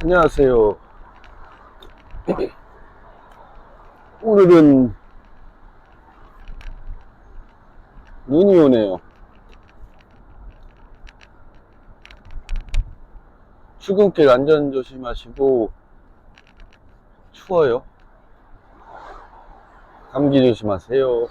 안녕하세요. 오늘은 눈이 오네요. 출근길 안전 조심하시고, 추워요. 감기 조심하세요.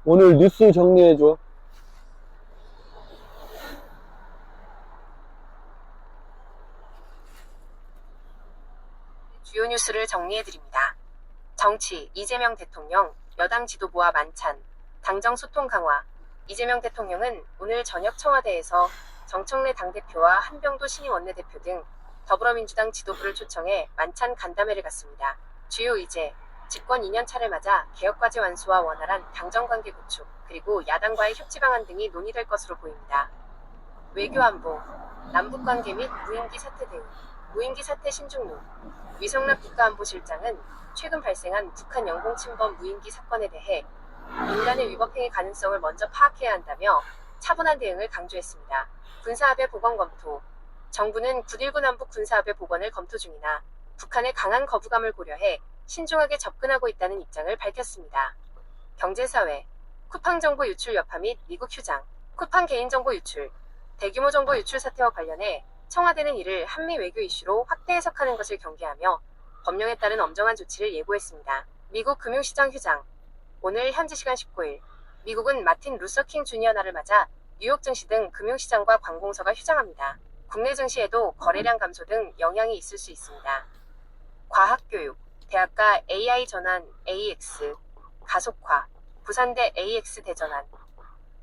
오늘 뉴스 정리해줘. 주요 뉴스를 정리해드립니다. 정치, 이재명 대통령, 여당 지도부와 만찬, 당정 소통 강화. 이재명 대통령은 오늘 저녁 청와대에서 정청래 당대표와 한병도 신임 원내대표 등 더불어민주당 지도부를 초청해 만찬 간담회를 갖습니다. 주요 의제, 집권 2년차를 맞아 개혁과제 완수와 원활한 당정관계 구축, 그리고 야당과의 협치 방안 등이 논의될 것으로 보입니다. 외교안보, 남북관계 및 무인기 사태 대응, 무인기 사태 신중론. 위성락 국가안보실장은 최근 발생한 북한 영공침범 무인기 사건에 대해 인간의 위법행위 가능성을 먼저 파악해야 한다며 차분한 대응을 강조했습니다. 군사합의 복원 검토. 정부는 9.19 남북 군사합의 복원을 검토 중이나 북한의 강한 거부감을 고려해 신중하게 접근하고 있다는 입장을 밝혔습니다. 경제사회, 쿠팡 정보 유출 여파 및 미국 휴장, 쿠팡 개인정보 유출, 대규모 정보 유출 사태와 관련해 청와대는 이를 한미 외교 이슈로 확대 해석하는 것을 경계하며 법령에 따른 엄정한 조치를 예고했습니다. 미국 금융시장 휴장. 오늘 현지 시간 19일, 미국은 마틴 루서킹 주니어 날을 맞아 뉴욕 증시 등 금융시장과 관공서가 휴장합니다. 국내 증시에도 거래량 감소 등 영향이 있을 수 있습니다. 과학교육, 대학가 AI 전환 AX, 가속화, 부산대 AX 대전환.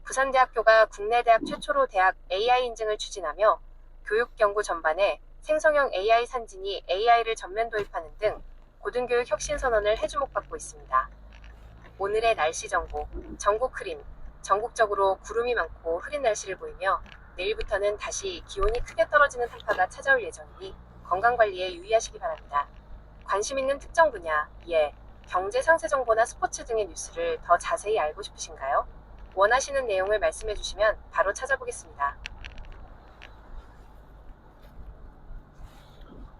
부산대학교가 국내 대학 최초로 대학 AI 인증을 추진하며 교육 연구 전반에 생성형 AI 산진이 AI를 전면 도입하는 등 고등교육 혁신 선언을 해주목받고 있습니다. 오늘의 날씨 정보, 전국 흐림. 전국적으로 구름이 많고 흐린 날씨를 보이며 내일부터는 다시 기온이 크게 떨어지는 한파가 찾아올 예정이니 건강관리에 유의하시기 바랍니다. 관심 있는 특정 분야, 경제 상세 정보나 스포츠 등의 뉴스를 더 자세히 알고 싶으신가요? 원하시는 내용을 말씀해 주시면 바로 찾아보겠습니다.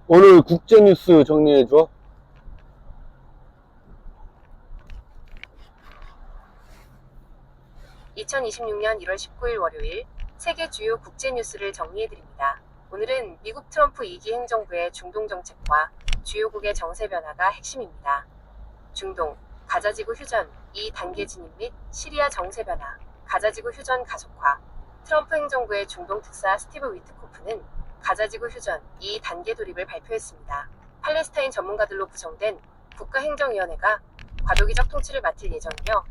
오늘 국제뉴스 정리해줘. (2026년 1월 19일) 월요일 세계 주요 국제 뉴스를 정리해드립니다. 오늘은 미국 트럼프 2기 행정부의 중동 정책과 주요국의 정세 변화가 핵심입니다. 중동, 가자지구 휴전, 2단계 진입 및 시리아 정세 변화, 가자지구 휴전 가속화. 트럼프 행정부의 중동 특사 스티브 위트코프는 가자지구 휴전, 2단계 돌입을 발표했습니다. 팔레스타인 전문가들로 구성된 국가행정위원회가 과도기적 통치를 맡을 예정이며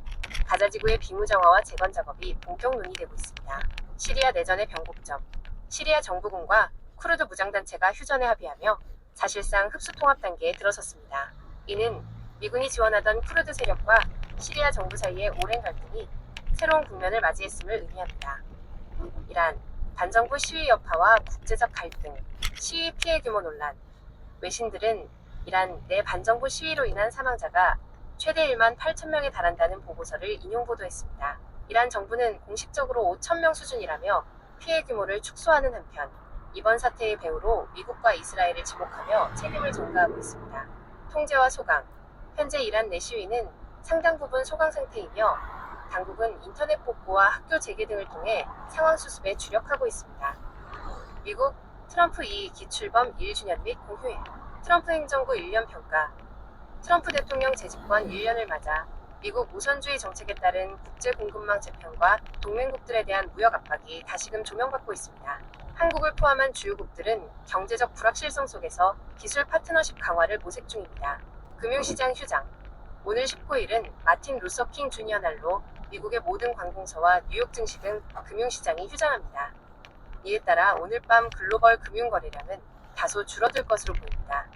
가자지구의 비무장화와 재건 작업이 본격 논의되고 있습니다. 시리아 내전의 변곡점. 시리아 정부군과 쿠르드 무장단체가 휴전에 합의하며 사실상 흡수통합 단계에 들어섰습니다. 이는 미군이 지원하던 쿠르드 세력과 시리아 정부 사이의 오랜 갈등이 새로운 국면을 맞이했음을 의미합니다. 이란, 반정부 시위 여파와 국제적 갈등, 시위 피해 규모 논란. 외신들은 이란 내 반정부 시위로 인한 사망자가 최대 1만 8천 명에 달한다는 보고서를 인용 보도했습니다. 이란 정부는 공식적으로 5천 명 수준이라며 피해 규모를 축소하는 한편 이번 사태의 배후로 미국과 이스라엘을 지목하며 책임을 전가하고 있습니다. 통제와 소강. 현재 이란 내 시위는 상당 부분 소강 상태이며 당국은 인터넷 복구와 학교 재개 등을 통해 상황 수습에 주력하고 있습니다. 미국 트럼프 2기 출범 1주년 및 공휴일. 트럼프 행정부 1년 평가. 트럼프 대통령 재집권 1년을 맞아 미국 우선주의 정책에 따른 국제 공급망 재편과 동맹국들에 대한 무역 압박이 다시금 조명받고 있습니다. 한국을 포함한 주요국들은 경제적 불확실성 속에서 기술 파트너십 강화를 모색 중입니다. 금융시장 휴장. 오늘 19일은 마틴 루서킹 주니어 날로 미국의 모든 관공서와 뉴욕 증시 등 금융시장이 휴장합니다. 이에 따라 오늘 밤 글로벌 금융거래량은 다소 줄어들 것으로 보입니다.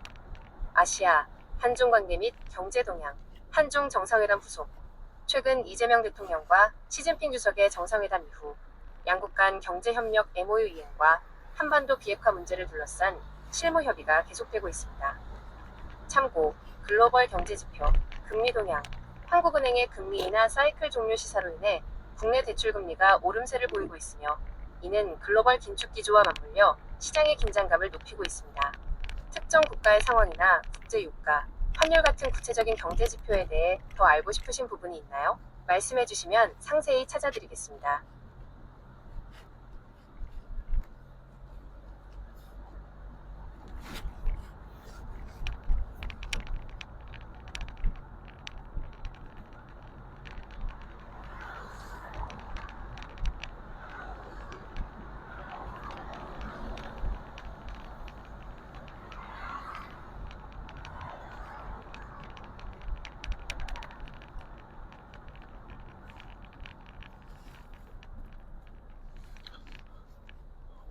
아시아, 한중 관계 및 경제 동향. 한중 정상회담 후속. 최근 이재명 대통령과 시진핑 주석의 정상회담 이후 양국 간 경제협력 MOU 이행과 한반도 비핵화 문제를 둘러싼 실무 협의가 계속되고 있습니다. 참고, 글로벌 경제지표, 금리 동향. 한국은행의 금리 인하 사이클 종료 시사로 인해 국내 대출 금리가 오름세를 보이고 있으며 이는 글로벌 긴축 기조와 맞물려 시장의 긴장감을 높이고 있습니다. 특정 국가의 상황이나 국제 유가, 환율 같은 구체적인 경제 지표에 대해 더 알고 싶으신 부분이 있나요? 말씀해 주시면 상세히 찾아드리겠습니다.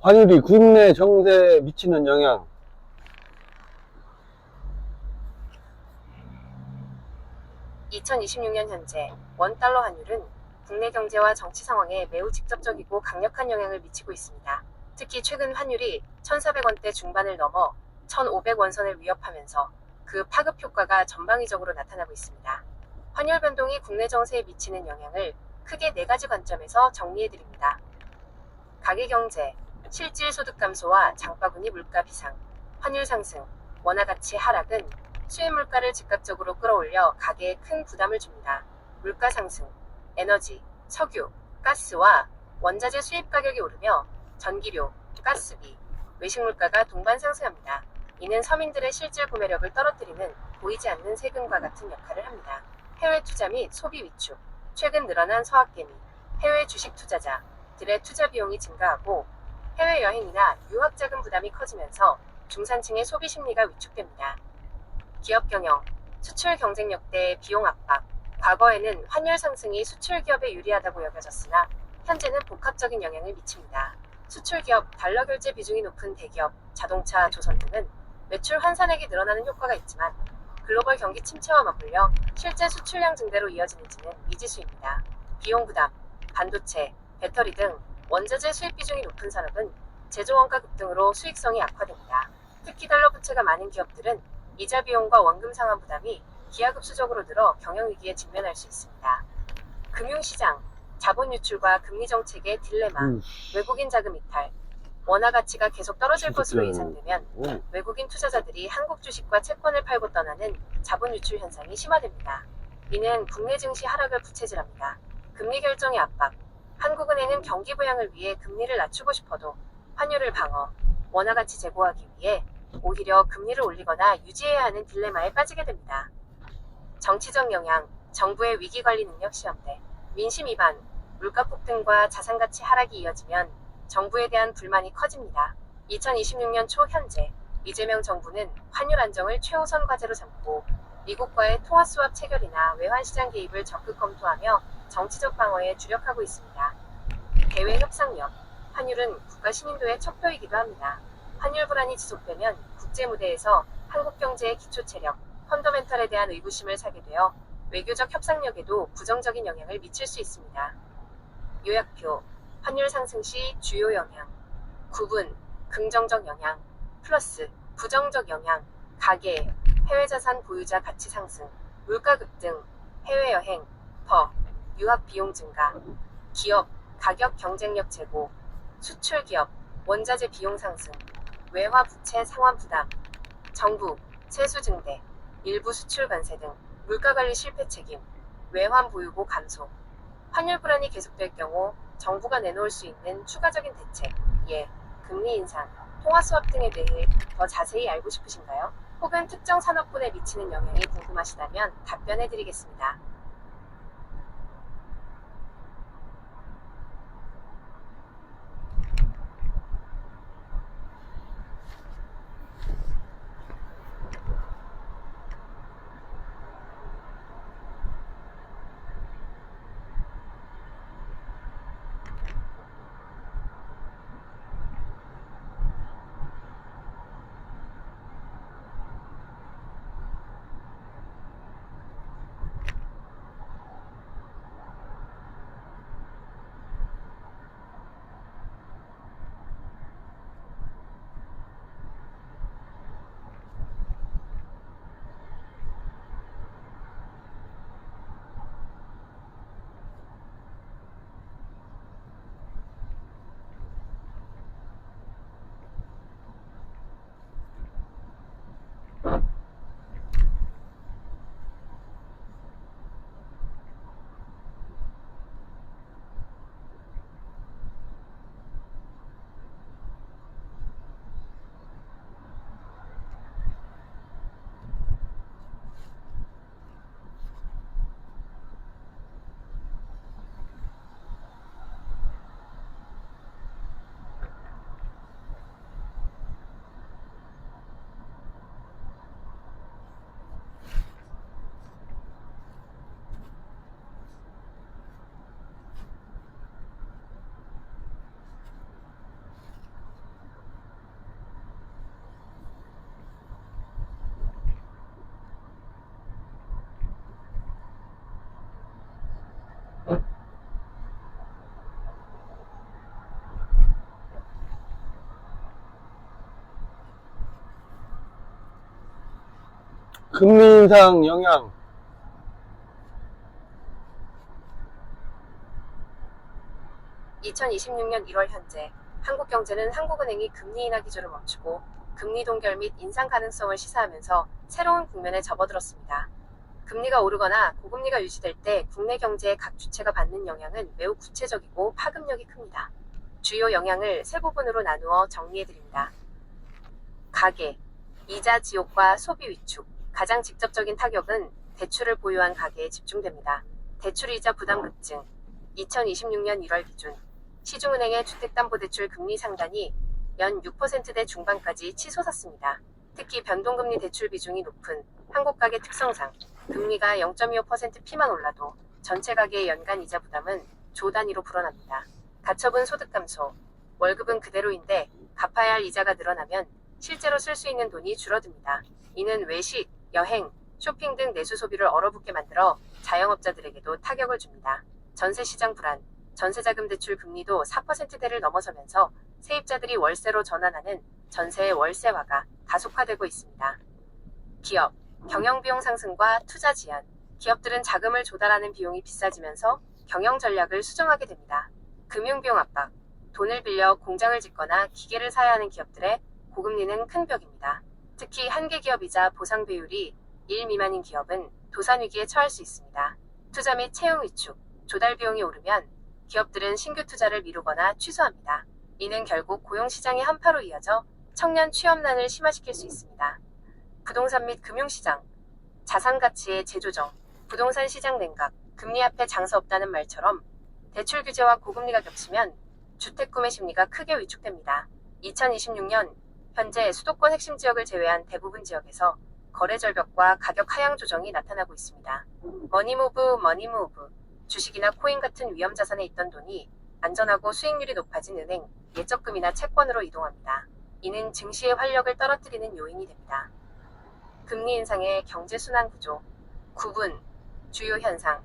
환율이 국내 정세에 미치는 영향. 2026년 현재 원달러 환율은 국내 경제와 정치 상황에 매우 직접적이고 강력한 영향을 미치고 있습니다. 특히 최근 환율이 1,400원대 중반을 넘어 1,500원선을 위협하면서 그 파급 효과가 전방위적으로 나타나고 있습니다. 환율 변동이 국내 정세에 미치는 영향을 크게 4가지 관점에서 정리해드립니다. 가계경제, 실질 소득 감소와 장바구니 물가 비상, 환율 상승, 원화 가치 하락은 수입 물가를 즉각적으로 끌어올려 가계에 큰 부담을 줍니다. 물가 상승, 에너지, 석유, 가스와 원자재 수입 가격이 오르며 전기료, 가스비, 외식 물가가 동반 상승합니다. 이는 서민들의 실질 구매력을 떨어뜨리는 보이지 않는 세금과 같은 역할을 합니다. 해외 투자 및 소비 위축, 최근 늘어난 서학개미, 해외 주식 투자자들의 투자 비용이 증가하고 해외여행이나 유학자금 부담이 커지면서 중산층의 소비 심리가 위축됩니다. 기업 경영, 수출 경쟁력 대 비용 압박. 과거에는 환율 상승이 수출 기업에 유리하다고 여겨졌으나 현재는 복합적인 영향을 미칩니다. 수출 기업, 달러 결제 비중이 높은 대기업, 자동차, 조선 등은 매출 환산액이 늘어나는 효과가 있지만 글로벌 경기 침체와 맞물려 실제 수출량 증대로 이어지는지는 미지수입니다. 비용 부담, 반도체, 배터리 등 원자재 수입 비중이 높은 산업은 제조 원가 급등으로 수익성이 악화됩니다. 특히 달러 부채가 많은 기업들은 이자 비용과 원금 상환 부담이 기하급수적으로 늘어 경영위기에 직면할 수 있습니다. 금융시장, 자본 유출과 금리 정책의 딜레마, 외국인 자금 이탈, 원화 가치가 계속 떨어질 것으로 예상되면 외국인 투자자들이 한국 주식과 채권을 팔고 떠나는 자본 유출 현상이 심화됩니다. 이는 국내 증시 하락을 부채질합니다. 금리 결정의 압박, 한국은행은 경기 부양을 위해 금리를 낮추고 싶어도 환율을 방어, 원화 가치 제고하기 위해 오히려 금리를 올리거나 유지해야 하는 딜레마에 빠지게 됩니다. 정치적 영향, 정부의 위기관리 능력 시험대, 민심 위반, 물가 폭등과 자산가치 하락이 이어지면 정부에 대한 불만이 커집니다. 2026년 초 현재 이재명 정부는 환율 안정을 최우선 과제로 삼고 미국과의 통화수합 체결이나 외환시장 개입을 적극 검토하며 정치적 방어에 주력하고 있습니다. 대외 협상력, 환율은 국가 신인도의 척표이기도 합니다. 환율 불안이 지속되면 국제 무대에서 한국 경제의 기초 체력, 펀더멘털에 대한 의구심을 사게 되어 외교적 협상력에도 부정적인 영향을 미칠 수 있습니다. 요약표, 환율 상승 시 주요 영향, 구분, 긍정적 영향, 플러스, 부정적 영향, 가계, 해외자산 보유자 가치 상승, 물가 급등, 해외여행, 유학 비용 증가, 기업, 가격 경쟁력 제고, 수출 기업, 원자재 비용 상승, 외화 부채 상환 부담, 정부, 세수 증대, 일부 수출 관세 등 물가 관리 실패 책임, 외환 보유고 감소. 환율 불안이 계속될 경우 정부가 내놓을 수 있는 추가적인 대책, 금리 인상, 통화 수합 등에 대해 더 자세히 알고 싶으신가요? 혹은 특정 산업군에 미치는 영향이 궁금하시다면 답변해 드리겠습니다. 금리 인상 영향. 2026년 1월 현재 한국경제는 한국은행이 금리 인하 기조를 멈추고 금리 동결 및 인상 가능성을 시사하면서 새로운 국면에 접어들었습니다. 금리가 오르거나 고금리가 유지될 때 국내 경제의 각 주체가 받는 영향은 매우 구체적이고 파급력이 큽니다. 주요 영향을 세 부분으로 나누어 정리해드립니다. 가계, 이자 지옥과 소비 위축. 가장 직접적인 타격은 대출을 보유한 가계에 집중됩니다. 대출이자 부담 급증. 2026년 1월 기준 시중은행의 주택담보대출 금리 상단이 연 6%대 중반까지 치솟았습니다. 특히 변동금리 대출 비중이 높은 한국 가계 특성상 금리가 0.25% 피만 올라도 전체 가계의 연간 이자 부담은 조 단위로 불어납니다. 가처분 소득 감소. 월급은 그대로인데 갚아야 할 이자가 늘어나면 실제로 쓸 수 있는 돈이 줄어듭니다. 이는 외식, 여행, 쇼핑 등 내수 소비를 얼어붙게 만들어 자영업자들에게도 타격을 줍니다. 전세시장 불안. 전세자금 대출 금리도 4%대를 넘어서면서 세입자들이 월세로 전환하는 전세의 월세화가 가속화되고 있습니다. 기업, 경영비용 상승과 투자 지연. 기업들은 자금을 조달하는 비용이 비싸지면서 경영 전략을 수정하게 됩니다. 금융비용 압박. 돈을 빌려 공장을 짓거나 기계를 사야 하는 기업들의 고금리는 큰 벽입니다. 특히 한계기업이자 보상 배율이 1 미만인 기업은 도산위기에 처할 수 있습니다. 투자 및 채용 위축. 조달 비용이 오르면 기업들은 신규 투자를 미루거나 취소합니다. 이는 결국 고용시장의 한파로 이어져 청년 취업난을 심화시킬 수 있습니다. 부동산 및 금융시장. 자산가치의 재조정. 부동산 시장 냉각. 금리 앞에 장사 없다는 말처럼 대출 규제와 고금리가 겹치면 주택 구매 심리가 크게 위축됩니다. 2026년 현재 수도권 핵심 지역을 제외한 대부분 지역에서 거래 절벽과 가격 하향 조정이 나타나고 있습니다. 머니무브. 주식이나 코인 같은 위험 자산에 있던 돈이 안전하고 수익률이 높아진 은행, 예적금이나 채권으로 이동합니다. 이는 증시의 활력을 떨어뜨리는 요인이 됩니다. 금리 인상의 경제 순환 구조. 구분. 주요 현상.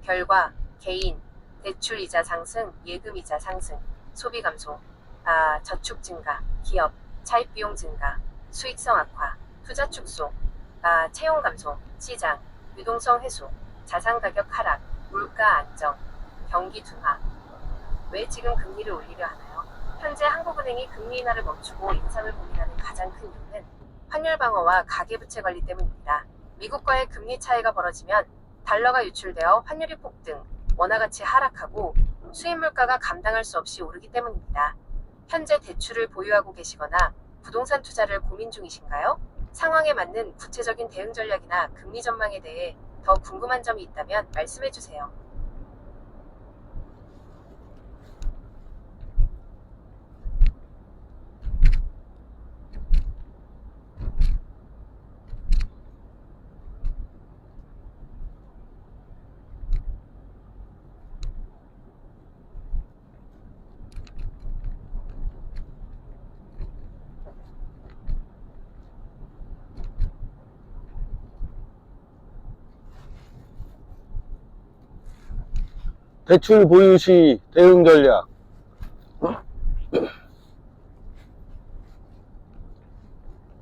결과. 개인. 대출 이자 상승, 예금 이자 상승. 소비 감소. 저축 증가. 기업. 차입 비용 증가. 수익성 악화. 투자 축소. 채용 감소. 시장. 유동성 해소. 자산 가격 하락. 물가 안정. 경기 둔화. 왜 지금 금리를 올리려 하나요? 현재 한국은행이 금리 인하를 멈추고 인상을 고민하는 가장 큰 이유는 환율 방어와 가계부채 관리 때문입니다. 미국과의 금리 차이가 벌어지면 달러가 유출되어 환율이 폭등, 원화 가치 하락하고 수입 물가가 감당할 수 없이 오르기 때문입니다. 현재 대출을 보유하고 계시거나 부동산 투자를 고민 중이신가요? 상황에 맞는 구체적인 대응 전략이나 금리 전망에 대해 더 궁금한 점이 있다면 말씀해 주세요. 대출 보유 시 대응 전략.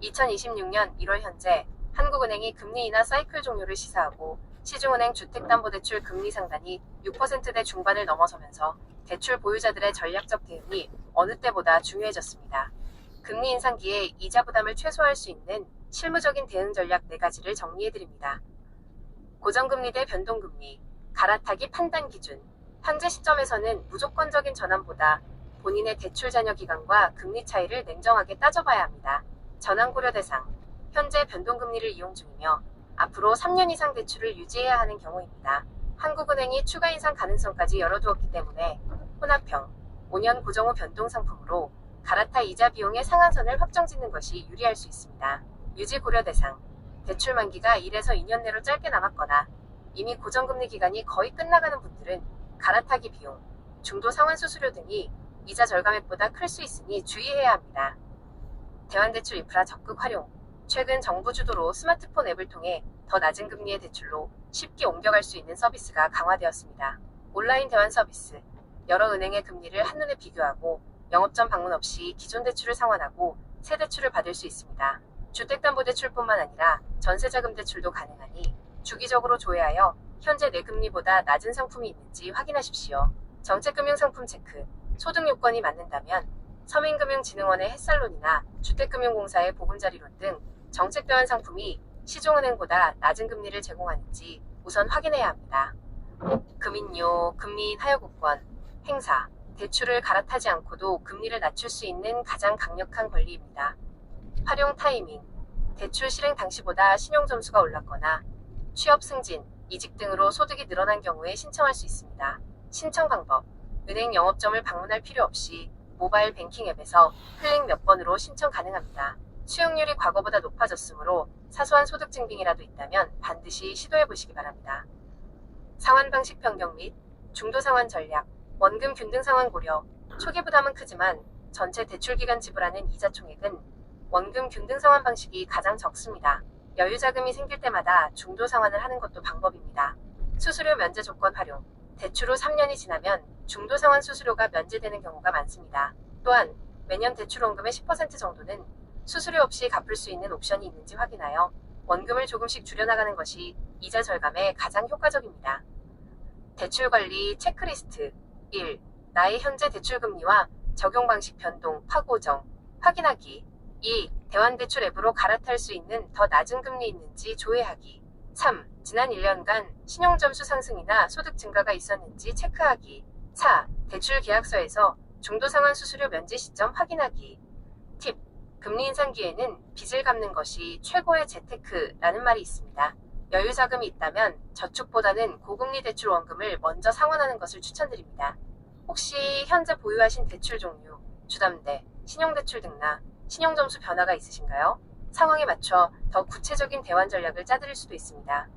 2026년 1월 현재 한국은행이 금리 인하 사이클 종료를 시사하고 시중은행 주택담보대출 금리 상단이 6%대 중반을 넘어서면서 대출 보유자들의 전략적 대응이 어느 때보다 중요해졌습니다. 금리 인상기에 이자 부담을 최소화할 수 있는 실무적인 대응 전략 4가지를 정리해드립니다. 고정금리 대 변동금리, 갈아타기 판단 기준. 현재 시점에서는 무조건적인 전환보다 본인의 대출 잔여 기간과 금리 차이를 냉정하게 따져봐야 합니다. 전환 고려 대상. 현재 변동금리를 이용 중이며 앞으로 3년 이상 대출을 유지해야 하는 경우입니다. 한국은행이 추가 인상 가능성까지 열어두었기 때문에 혼합형, 5년 고정 후 변동 상품으로 갈아타 이자 비용의 상한선을 확정짓는 것이 유리할 수 있습니다. 유지 고려 대상. 대출 만기가 1에서 2년 내로 짧게 남았거나 이미 고정금리 기간이 거의 끝나가는 분들은 갈아타기 비용, 중도 상환 수수료 등이 이자 절감액보다 클 수 있으니 주의해야 합니다. 대환대출 인프라 적극 활용. 최근 정부 주도로 스마트폰 앱을 통해 더 낮은 금리의 대출로 쉽게 옮겨갈 수 있는 서비스가 강화되었습니다. 온라인 대환 서비스. 여러 은행의 금리를 한눈에 비교하고 영업점 방문 없이 기존 대출을 상환하고 새 대출을 받을 수 있습니다. 주택담보대출뿐만 아니라 전세자금 대출도 가능하니 주기적으로 조회하여 현재 내금리보다 낮은 상품이 있는지 확인하십시오. 정책금융상품 체크. 소득 요건이 맞는다면 서민금융진흥원의 햇살론이나 주택금융공사의 보금자리론 등 정책대환 상품이 시중은행보다 낮은 금리를 제공하는지 우선 확인해야 합니다. 금인요, 금리인 하여국권, 행사, 대출을 갈아타지 않고도 금리를 낮출 수 있는 가장 강력한 권리입니다. 활용 타이밍, 대출 실행 당시보다 신용점수가 올랐거나 취업 승진, 이직 등으로 소득이 늘어난 경우에 신청할 수 있습니다. 신청 방법, 은행 영업점을 방문할 필요 없이 모바일 뱅킹 앱에서 클릭 몇 번으로 신청 가능합니다. 수용률이 과거보다 높아졌으므로 사소한 소득 증빙이라도 있다면 반드시 시도해 보시기 바랍니다. 상환 방식 변경 및 중도 상환 전략, 원금 균등 상환 고려. 초기 부담은 크지만 전체 대출 기간 지불하는 이자 총액은 원금 균등 상환 방식이 가장 적습니다. 여유 자금이 생길 때마다 중도 상환을 하는 것도 방법입니다. 수수료 면제 조건 활용. 대출 후 3년이 지나면 중도 상환 수수료가 면제되는 경우가 많습니다. 또한 매년 대출 원금의 10% 정도는 수수료 없이 갚을 수 있는 옵션이 있는지 확인하여 원금을 조금씩 줄여나가는 것이 이자 절감에 가장 효과적입니다. 대출 관리 체크리스트 1. 나의 현재 대출 금리와 적용 방식 변동, 파고정, 확인하기 2. 대환대출 앱으로 갈아탈 수 있는 더 낮은 금리 있는지 조회하기 3. 지난 1년간 신용점수 상승이나 소득 증가가 있었는지 체크하기 4. 대출 계약서에서 중도 상환 수수료 면제 시점 확인하기 팁. 금리 인상기에는 빚을 갚는 것이 최고의 재테크라는 말이 있습니다. 여유 자금이 있다면 저축보다는 고금리 대출 원금을 먼저 상환하는 것을 추천드립니다. 혹시 현재 보유하신 대출 종류, 주담대, 신용대출 등나 신용점수 변화가 있으신가요? 상황에 맞춰 더 구체적인 대환 전략을 짜드릴 수도 있습니다.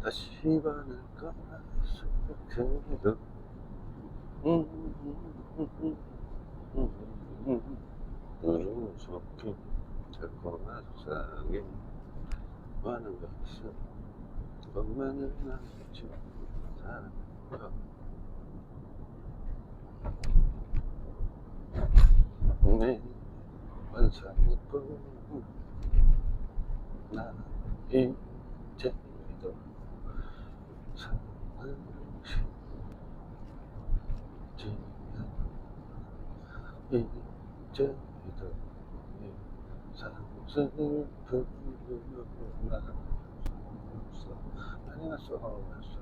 다시 반을 꺼내서 그래도 우습게 달콤한 속삭임 많은 것은 것만은 아니지 사랑과 내 환상일 뿐 나 이제도 사랑을 쉽지 않아 이제도 이 상승을 부르는 나 없어 아니었어 아니었어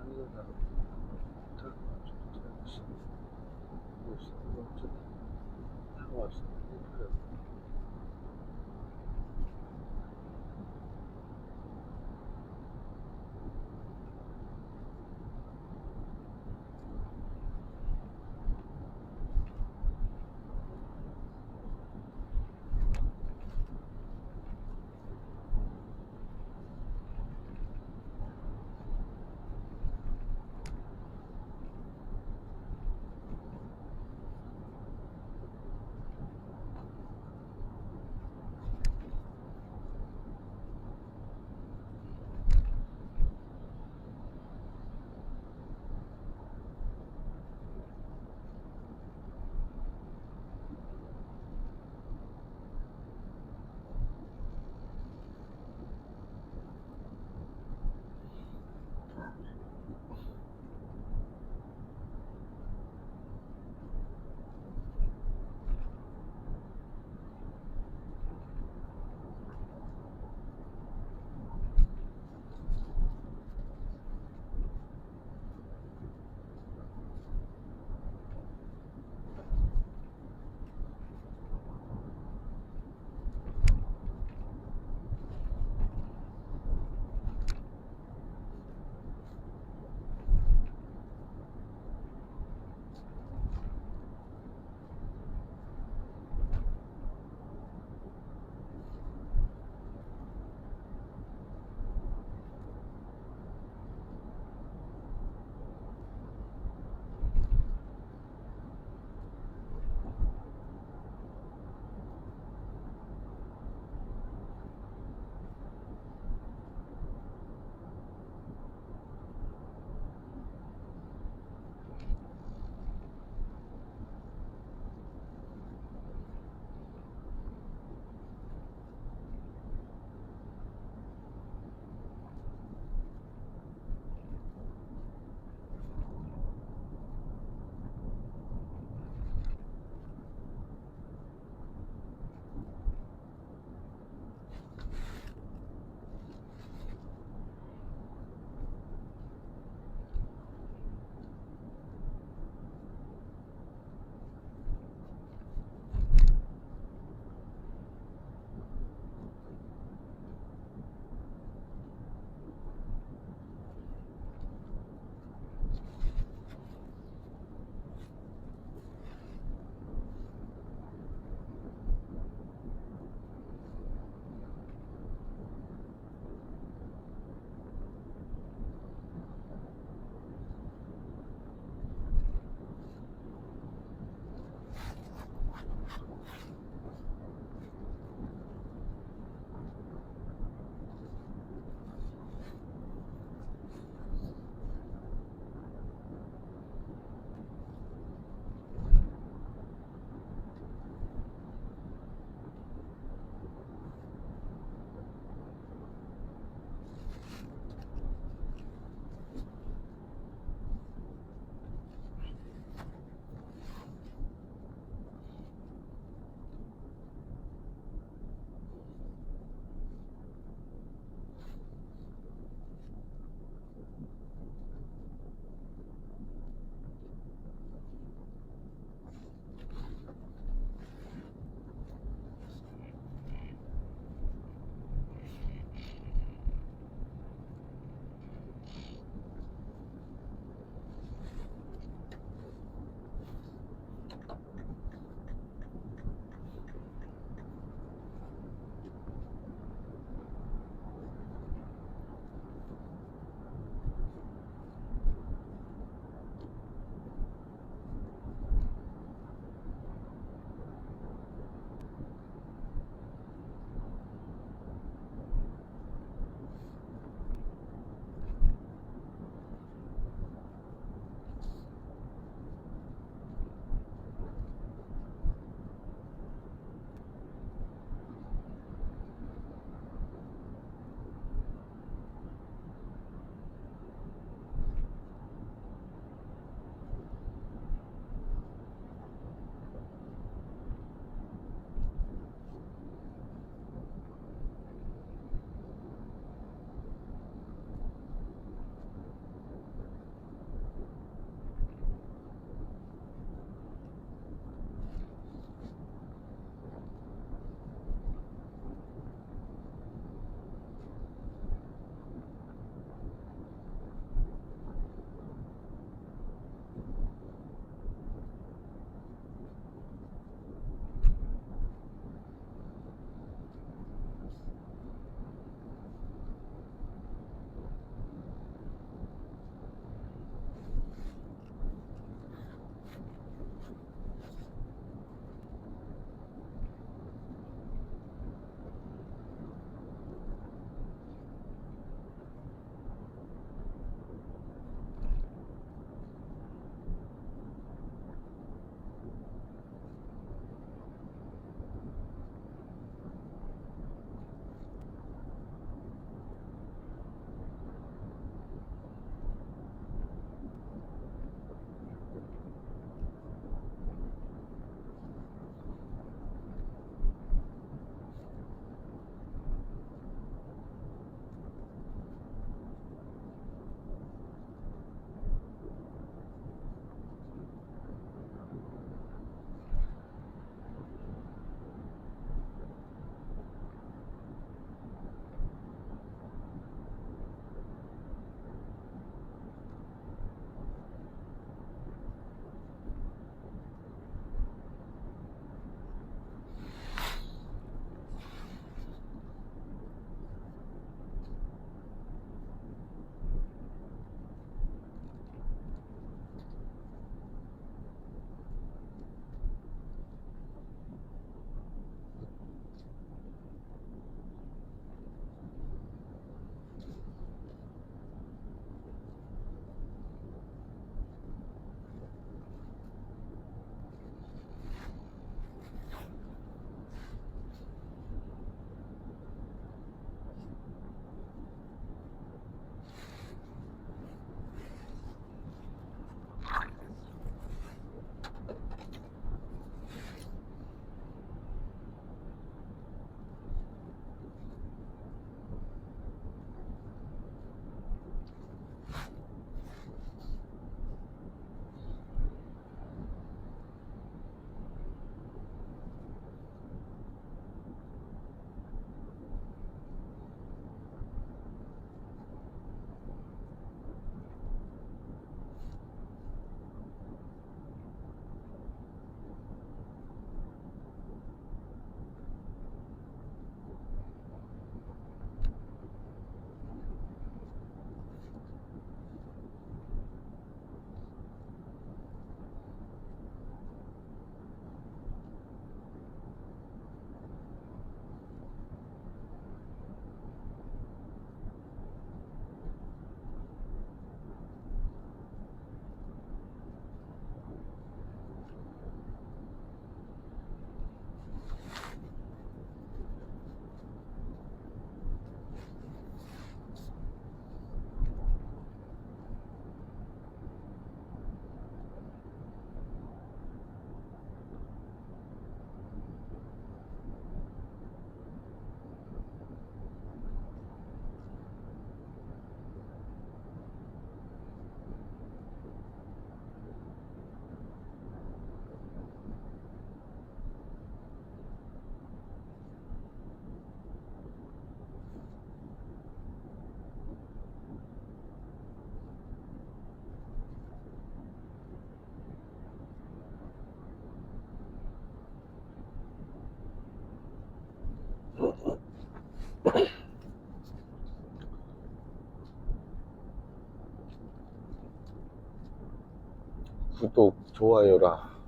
구독, 좋아요라.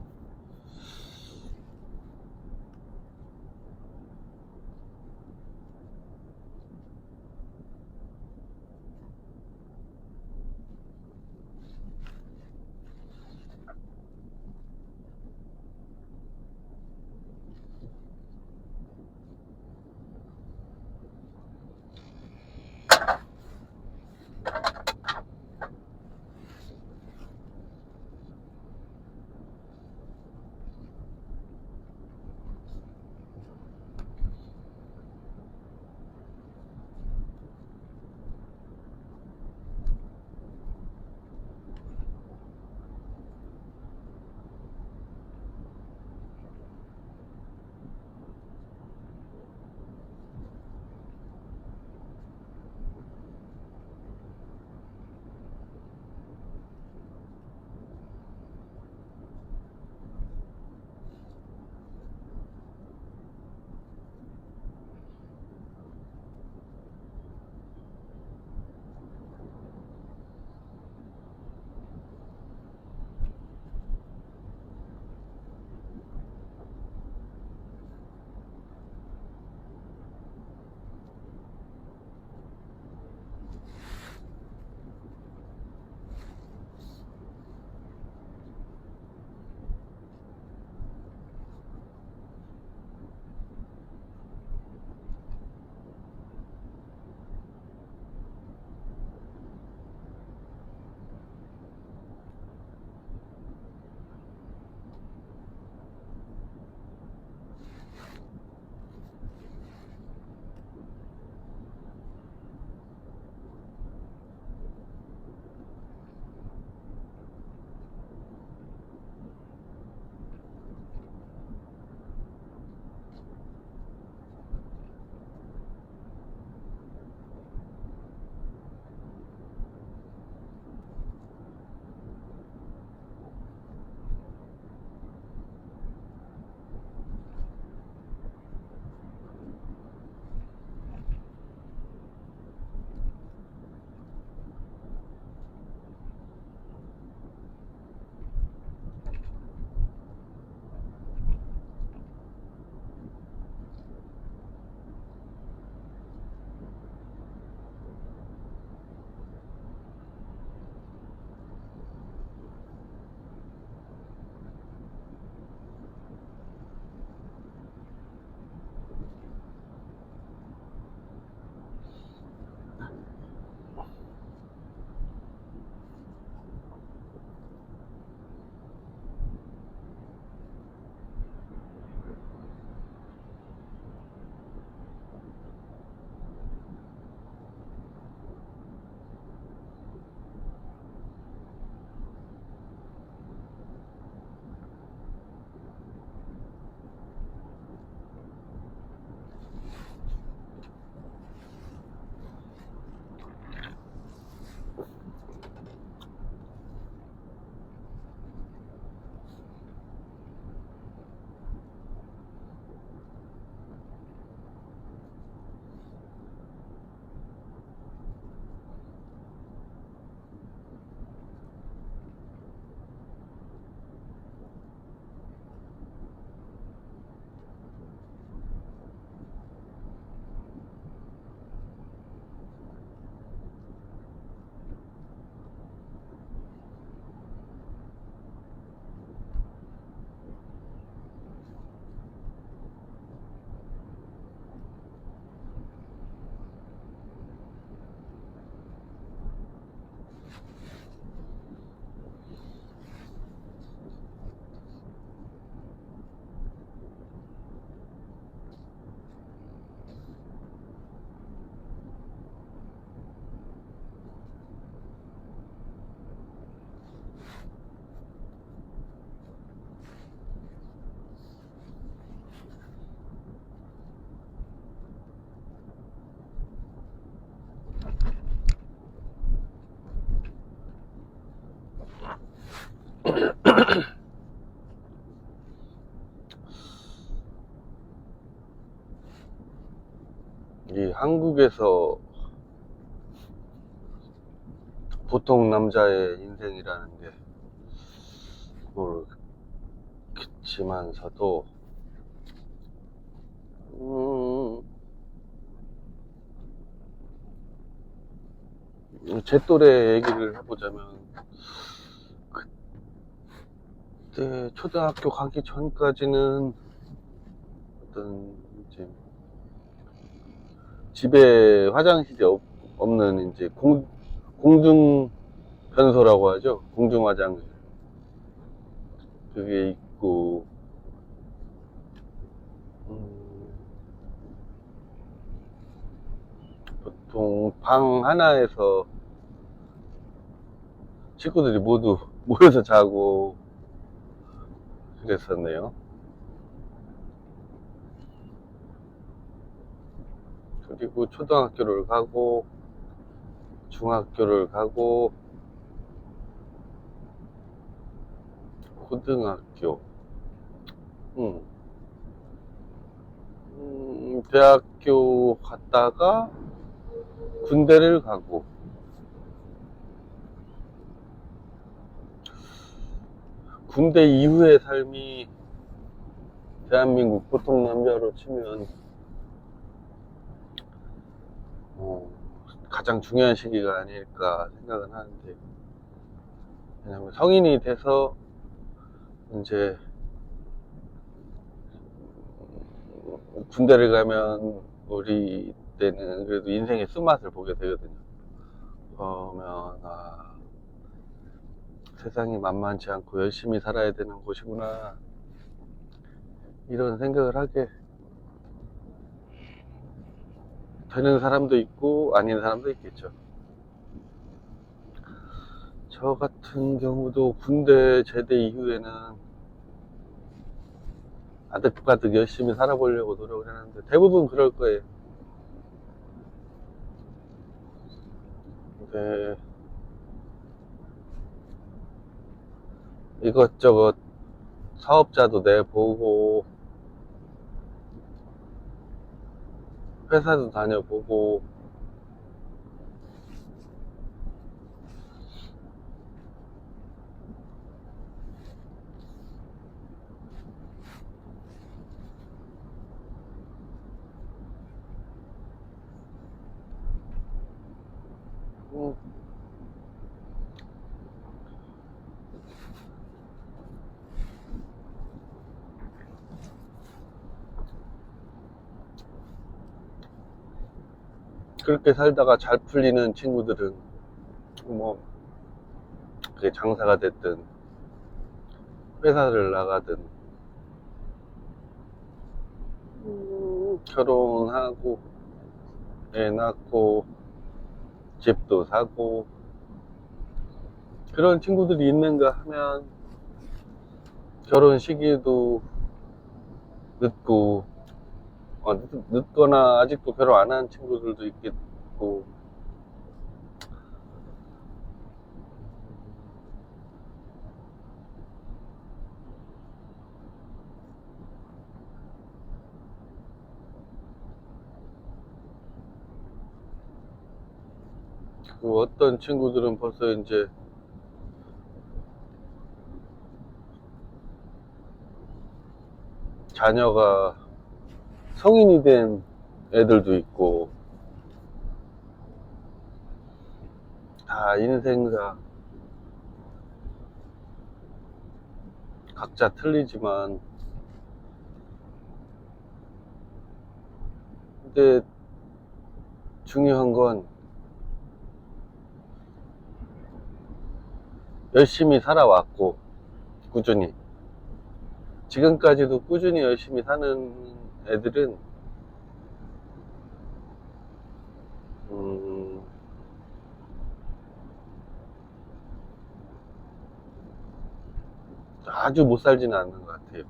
이 한국에서 보통 남자의 인생이라는 게 모르겠지만서도 제 또래 얘기를 해보자면 그때 초등학교 가기 전까지는 어떤 이제 집에 화장실이 없는 이제 공중 변소라고 하죠. 공중 화장실 그게 있고 보통 방 하나에서 친구들이 모두 모여서 자고 그랬었네요. 그리고 초등학교를 가고 중학교를 가고 고등학교 대학교 갔다가 군대를 가고 군대 이후의 삶이 대한민국 보통 남자로 치면 가장 중요한 시기가 아닐까 생각은 하는데, 왜냐면 성인이 돼서 이제 군대를 가면 우리 때는 그래도 인생의 쓴맛을 보게 되거든요. 그러면 세상이 만만치 않고 열심히 살아야 되는 곳이구나 이런 생각을 하게 되는 사람도 있고 아닌 사람도 있겠죠. 저 같은 경우도 군대 제대 이후에는 아득바득 열심히 살아보려고 노력을 했는데 대부분 그럴 거예요. 근데 이것저것 사업자도 내보고 회사도 다녀보고 그렇게 살다가 잘 풀리는 친구들은 뭐 그게 장사가 됐든 회사를 나가든 결혼하고 애 낳고 집도 사고 그런 친구들이 있는가 하면 결혼 시기도 늦고 늦거나 아직도 결혼 안 한 친구들도 있겠고 그 어떤 친구들은 벌써 이제 자녀가 성인이 된 애들도 있고 다 인생사 각자 틀리지만 근데 중요한 건 열심히 살아왔고 꾸준히 지금까지도 꾸준히 열심히 사는 애들은 아주 못 살지는 않는 것 같아요.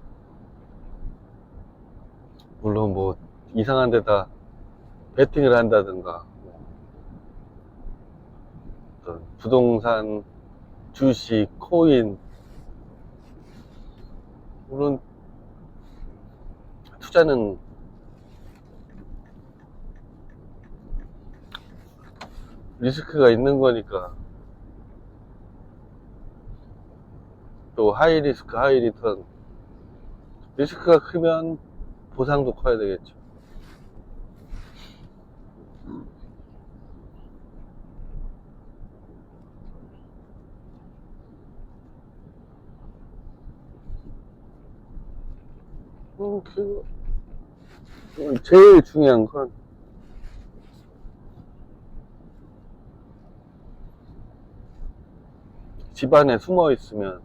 물론 뭐 이상한 데다 베팅을 한다든가 어떤 부동산, 주식, 코인 물론 투자는 리스크가 있는 거니까 또 하이 리스크, 하이 리턴. 리스크가 크면 보상도 커야 되겠죠. 제일 중요한 건 집안에 숨어 있으면,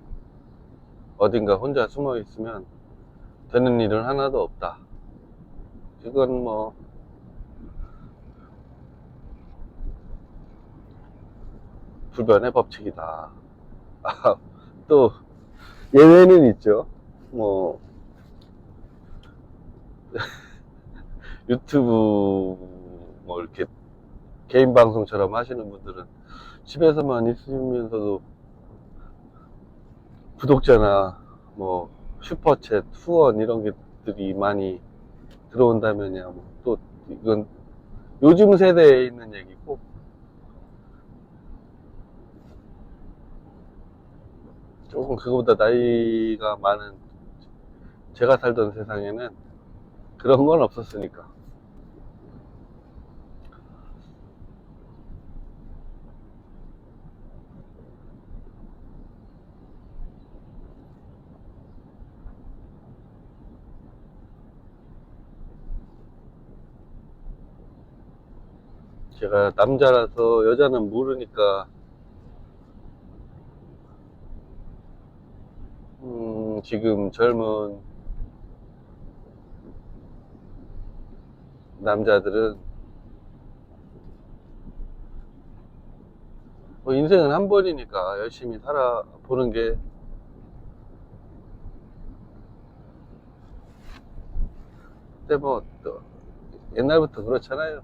어딘가 혼자 숨어 있으면 되는 일은 하나도 없다. 이건 뭐 불변의 법칙이다. 아, 또 예외는 있죠. 뭐 유튜브 뭐 이렇게 개인 방송처럼 하시는 분들은 집에서만 있으면서도 구독자나 뭐 슈퍼챗, 후원 이런 것들이 많이 들어온다면야 뭐 또 이건 요즘 세대에 있는 얘기고, 조금 그거보다 나이가 많은 제가 살던 세상에는 그런 건 없었으니까. 제가 남자라서 여자는 모르니까 지금 젊은 남자들은 뭐 인생은 한 번이니까 열심히 살아보는 게, 근데 뭐 또 옛날부터 그렇잖아요.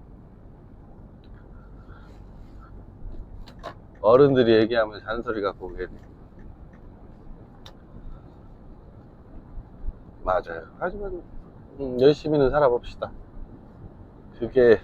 어른들이 얘기하면 잔소리 갖고 오겠네. 맞아요. 하지만 열심히는 살아봅시다. 그게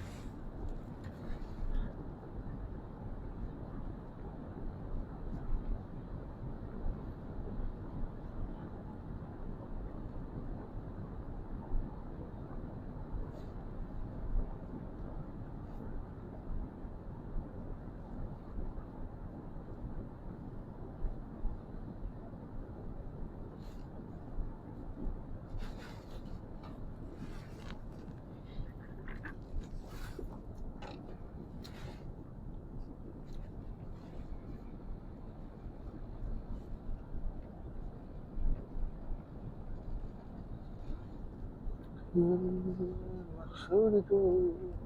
목소리도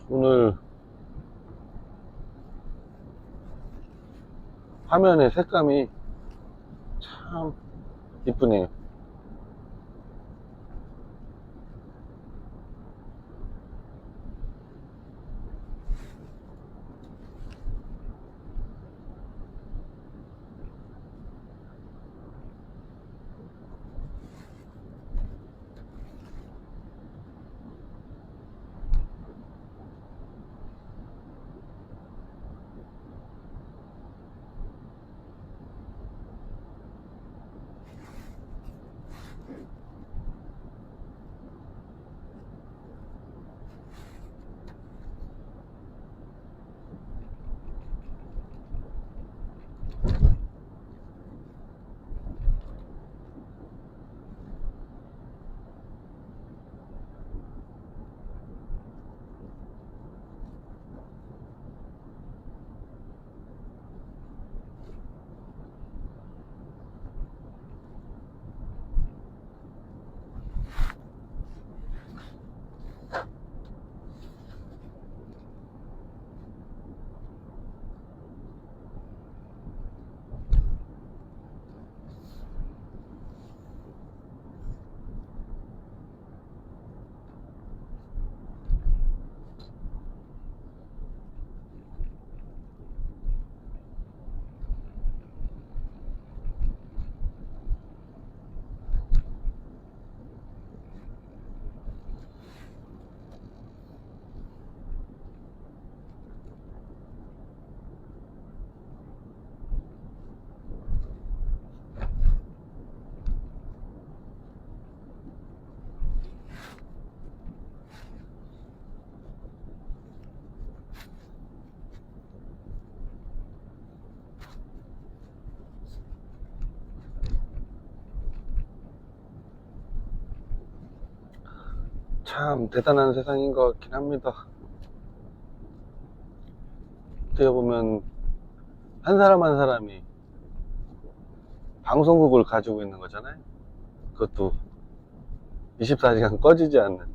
오늘 화면의 색감이 참 이쁘네요. 참 대단한 세상인 것 같긴 합니다. 어떻게 보면 한 사람 한 사람이 방송국을 가지고 있는 거잖아요. 그것도 24시간 꺼지지 않는.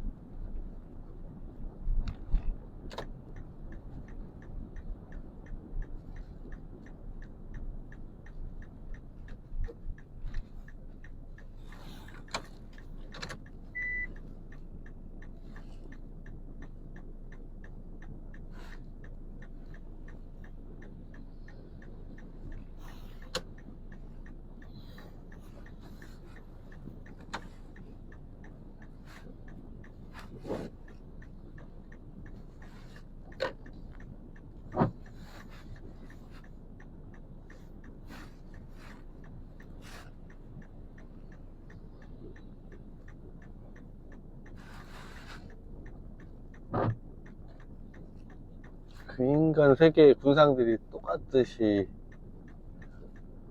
그 인간 세계의 군상들이 똑같듯이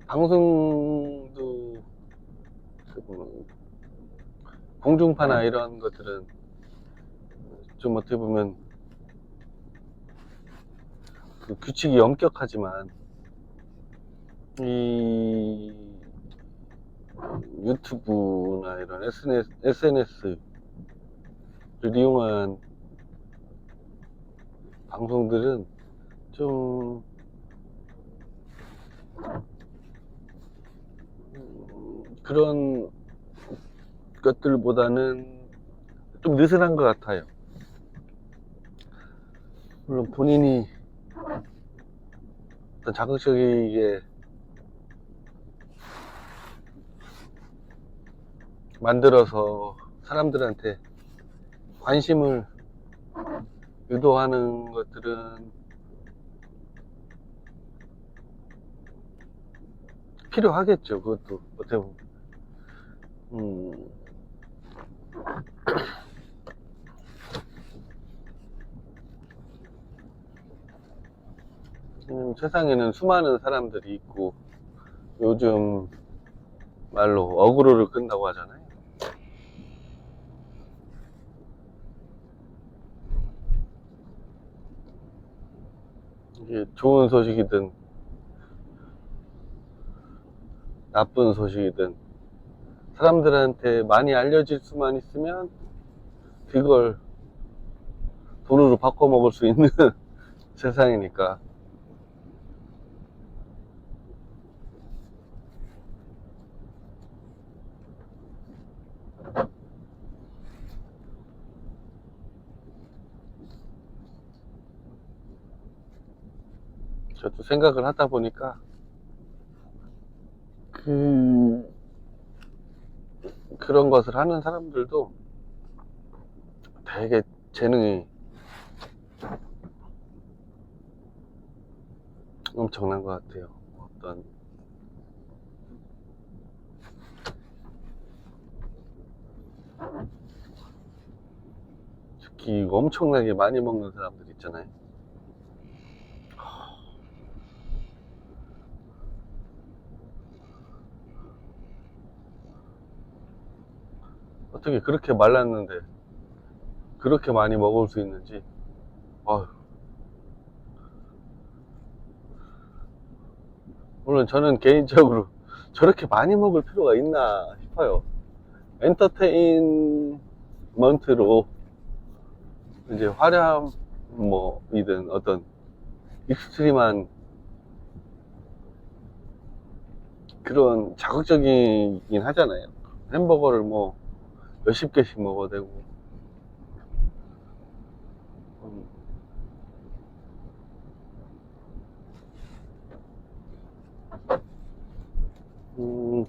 방송도 공중파나 이런 것들은 좀 어떻게 보면 그 규칙이 엄격하지만 이 유튜브나 이런 SNS를 이용한 방송들은 좀 그런 것들보다는 좀 느슨한 것 같아요. 물론 본인이 어떤 자극적이게 만들어서 사람들한테 관심을 유도하는 것들은 필요하겠죠. 그것도 어떻게 보면 세상에는 수많은 사람들이 있고 요즘 말로 어그로를 끈다고 하잖아요. 이게 좋은 소식이든 나쁜 소식이든 사람들한테 많이 알려질 수만 있으면 그걸 돈으로 바꿔 먹을 수 있는 세상이니까. 저도 생각을 하다 보니까 그런 것을 하는 사람들도 되게 재능이 엄청난 것 같아요. 어떤 특히 엄청나게 많이 먹는 사람들 있잖아요. 어떻게 그렇게 말랐는데 그렇게 많이 먹을 수 있는지. 아휴. 물론 저는 개인적으로 저렇게 많이 먹을 필요가 있나 싶어요. 엔터테인먼트로 이제 화려한 뭐이든 어떤 익스트림한 그런 자극적이긴 하잖아요. 햄버거를 뭐 몇십 개씩 먹어도 되고.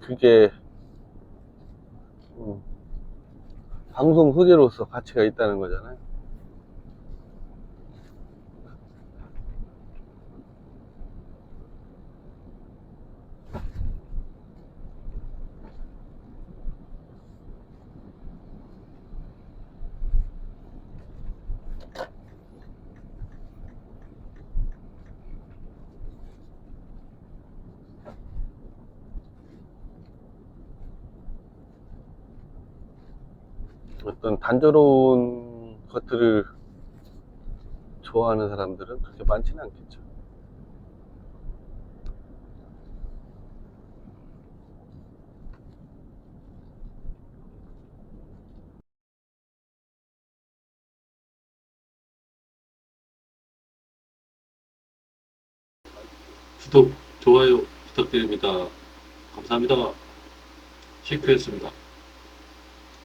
그게 음, 방송 소재로서 가치가 있다는 거잖아요. 어떤 단조로운 것들을 좋아하는 사람들은 그렇게 많지는 않겠죠. 구독, 좋아요 부탁드립니다. 감사합니다. 셰프였습니다.